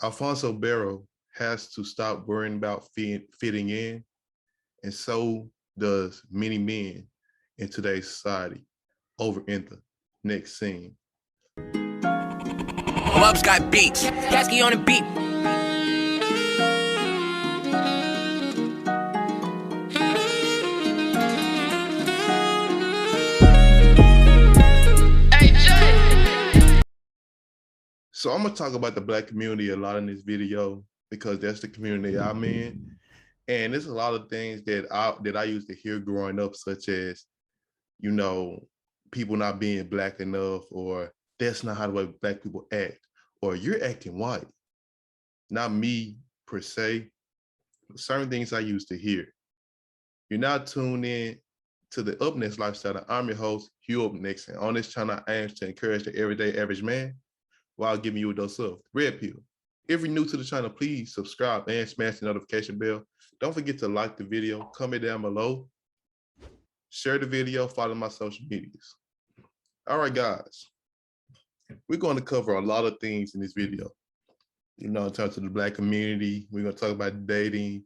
Alfonso Ribeiro has to stop worrying about fitting in, and so does many men in today's society. Over in the next scene. Bubs got beats. Kasky on the beat. So I'm gonna talk about the Black community a lot in this video because that's the community I'm in. And there's a lot of things that I used to hear growing up, such as, you know, people not being Black enough, or that's not how the way Black people act, or you're acting white. Not me per se, but certain things I used to hear. You're now tuned in to the Up Next Lifestyle. I'm your host, Hugh Up Next, and on this channel, I aim to encourage the everyday average man while giving you a dose of red pill. If you're new to the channel, please subscribe and smash the notification bell. Don't forget to like the video, comment down below, share the video, follow my social medias. All right, guys, we're going to cover a lot of things in this video. You know, in terms of the Black community, we're going to talk about dating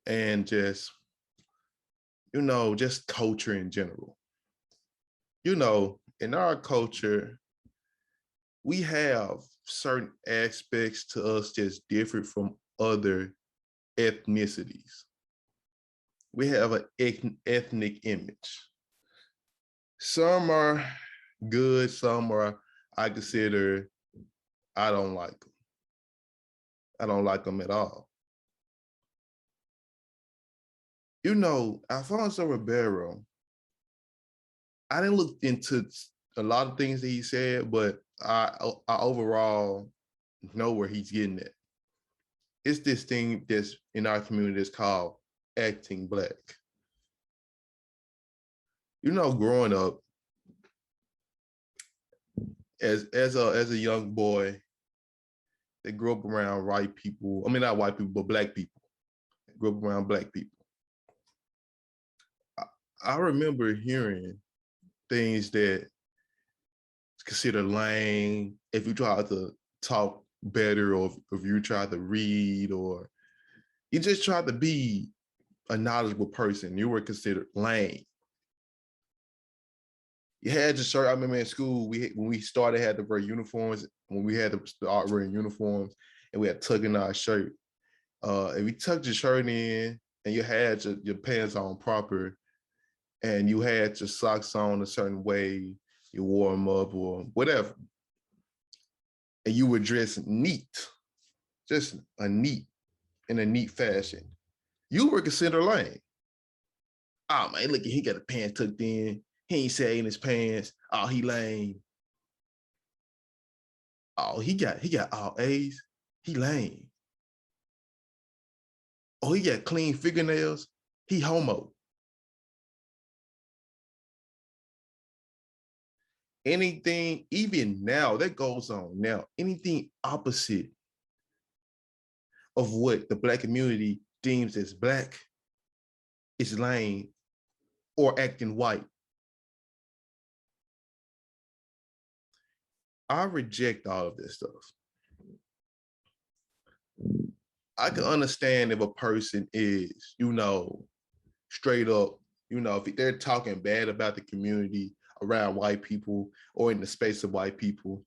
and just, you know, just culture in general. You know, in our culture, we have certain aspects to us that's different from other ethnicities. We have an ethnic image. Some are good, some are, I consider, I don't like them. I don't like them at all. You know, Alfonso Ribeiro, I didn't look into a lot of things that he said, but I overall know where he's getting at. It's this thing that's in our community that's called acting Black. You know, growing up as a young boy that grew up around white people, I mean, not white people, but Black people, grew up around Black people. I remember hearing things that considered lame if you try to talk better, or if you try to read, or you just try to be a knowledgeable person, you were considered lame. You had to shirt. I remember in school, when we started, had to wear uniforms. When we had to start wearing uniforms, and we had tugging our shirt. If you tucked your shirt in and you had your pants on proper, and you had your socks on a certain way, you wore them up or whatever, and you were dressed neat, just in a neat fashion, you were considered lame. Oh man, look, he got the pants tucked in. He ain't sagging his pants. Oh, he lame. Oh, he got all A's. He lame. Oh, he got clean fingernails. He homo. Anything, even now, that goes on now, anything opposite of what the Black community deems as Black is lame or acting white. I reject all of this stuff. I can understand if a person is, you know, straight up, you know, if they're talking bad about the community around white people or in the space of white people,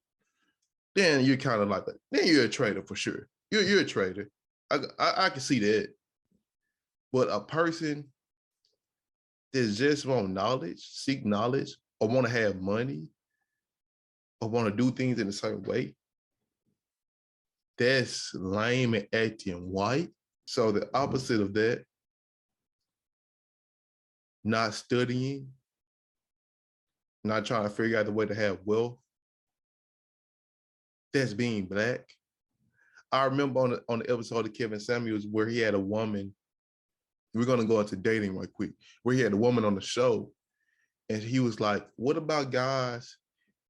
then you're kind of like, then you're a traitor for sure. You're a traitor. I can see that. But a person that just want knowledge, seek knowledge, or want to have money, or want to do things in a certain way, that's lame and acting white. So the opposite of that, not studying, not trying to figure out the way to have wealth, that's being Black. I remember on the episode of Kevin Samuels where he had a woman, we're gonna go into dating right quick, where he had a woman on the show, and he was like, what about guys?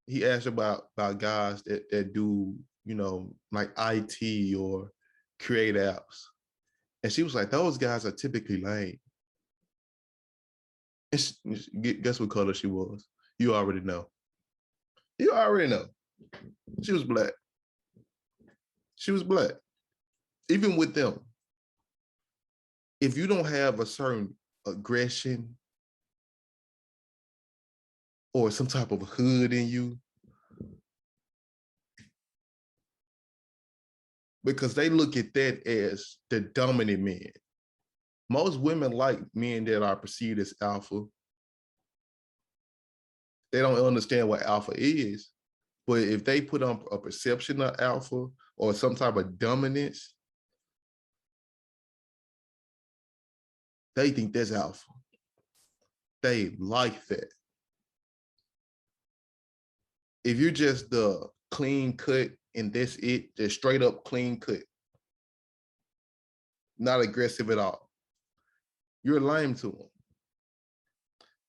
He asked about guys that do, you know, like IT or create apps. And she was like, those guys are typically lame. And guess what color she was? You already know. You already know. She was Black. She was Black. even with them, if you don't have a certain aggression or some type of hood in you, because they look at that as the dominant man. Most women like men that are perceived as alpha. They don't understand what alpha is, but if they put on a perception of alpha or some type of dominance, they think that's alpha. They like that. If you're just the clean cut and that's it, just straight up clean cut, not aggressive at all, you're lame to them.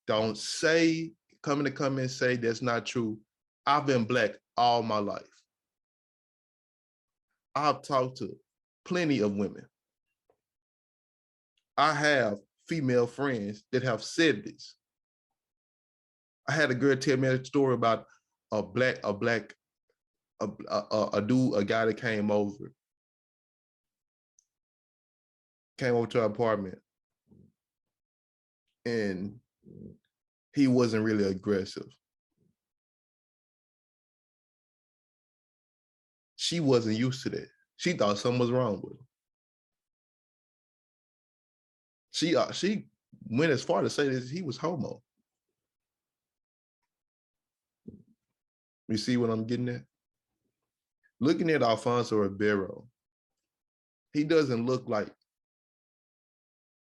Don't say, come in the comments, say that's not true. I've been black all my life. I've talked to plenty of women. I have female friends that have said this. I had a girl tell me a story about a guy that came over to our apartment, and he wasn't really aggressive. She wasn't used to that. She thought something was wrong with him. She went as far to say that he was homo. You see what I'm getting at? Looking at Alfonso Ribeiro, he doesn't look like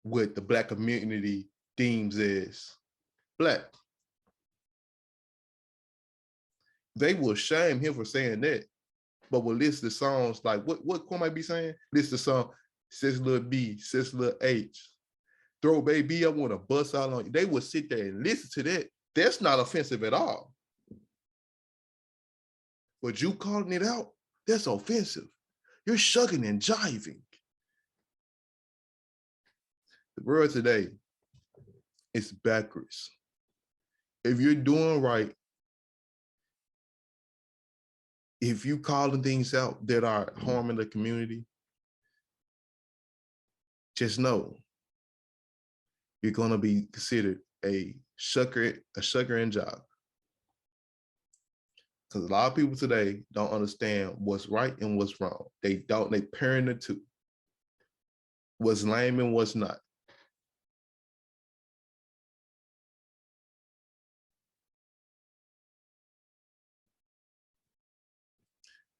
what the Black community deems as Black. They will shame him for saying that, but will list the songs like what Quan might be saying? List the song, Sis Lil B, Sis Lil H, Throw Baby, I want to bust out on you. They will sit there and listen to that. That's not offensive at all. But you calling it out, that's offensive. You're shucking and jiving. The world today is backwards. If you're doing right, if you calling things out that are harming the community, just know you're gonna be considered a shucker and jive. Because a lot of people today don't understand what's right and what's wrong. They parent the two. What's lame and what's not.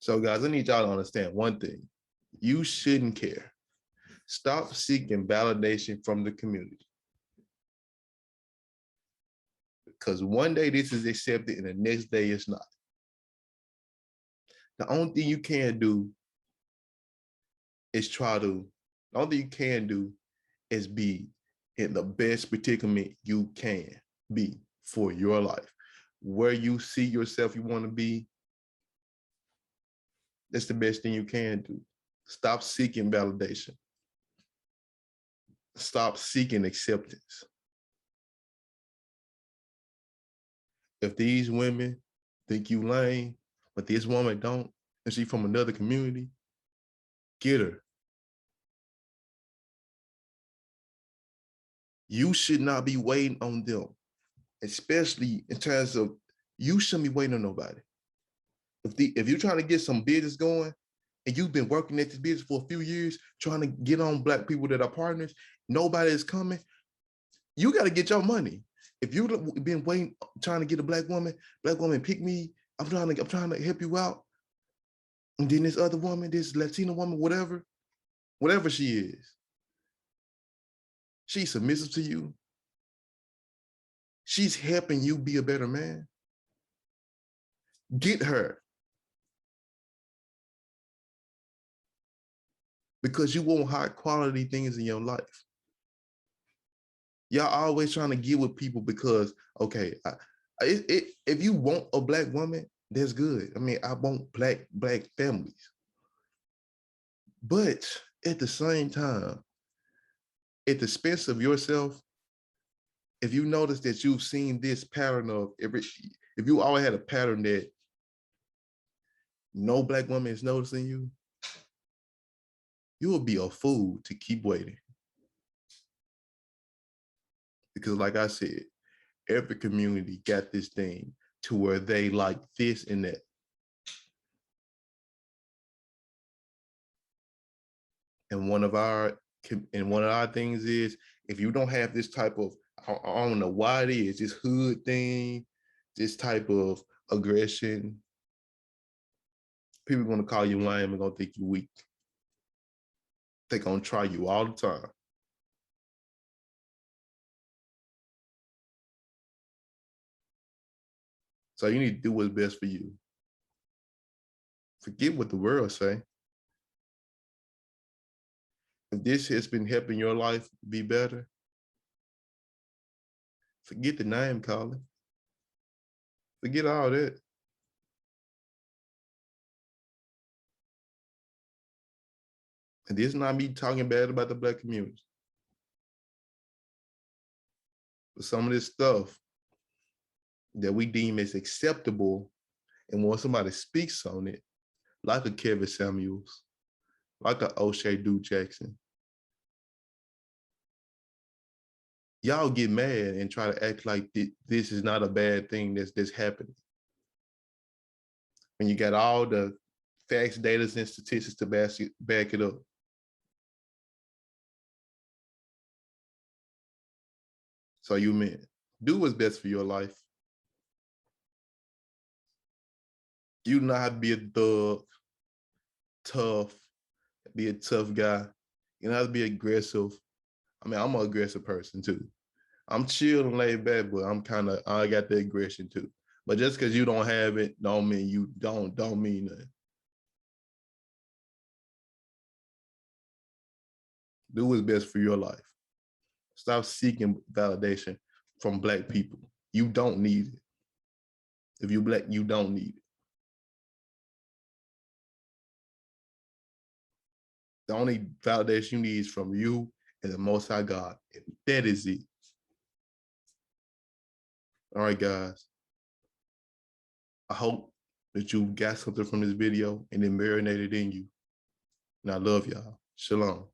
So guys, I need y'all to understand one thing. You shouldn't care. Stop seeking validation from the community. Because one day this is accepted and the next day it's not. The only thing you can do is be in the best predicament you can be for your life. Where you see yourself you want to be, that's the best thing you can do. Stop seeking validation. Stop seeking acceptance. If these women think you lame, but this woman don't, and she's from another community, get her. You should not be waiting on them, especially in terms of you shouldn't be waiting on nobody. If you're trying to get some business going and you've been working at this business for a few years, trying to get on Black people that are partners, nobody is coming, you got to get your money. If you've been waiting, trying to get a black woman pick me, I'm trying to help you out. And then this other woman, this Latina woman, whatever she is, she's submissive to you. She's helping you be a better man. Get her. Because you want high quality things in your life. Y'all always trying to get with people because, okay, if you want a Black woman, that's good. I mean, I want black families. But at the same time, at the expense of yourself, if you notice that you've seen this pattern of if you always had a pattern that no Black woman is noticing you, you will be a fool to keep waiting. Because like I said, every community got this thing to where they like this and that. And one of our things is, if you don't have this type of, I don't know why it is, this hood thing, this type of aggression, people are gonna call you lame and gonna think you weak. They're gonna try you all the time. So you need to do what's best for you. Forget what the world say. If this has been helping your life be better, forget the name calling. Forget all that. And this is not me talking bad about the Black community. But some of this stuff that we deem as acceptable, and when somebody speaks on it, like a Kevin Samuels, like a O'Shea Duke Jackson, y'all get mad and try to act like this is not a bad thing that's happening. When you got all the facts, data, and statistics to back it up. So you meant, do what's best for your life. You do not have to be a thug, tough, be a tough guy. You don't have to be aggressive. I mean, I'm an aggressive person too. I'm chill and laid back, but I got the aggression too. But just because you don't have it, don't mean you don't mean nothing. Do what's best for your life. Stop seeking validation from Black people. You don't need it. If you're Black, you don't need it. The only validation you need is from you and the Most High God. And that is it. All right, guys. I hope that you got something from this video and it marinated in you. And I love y'all. Shalom.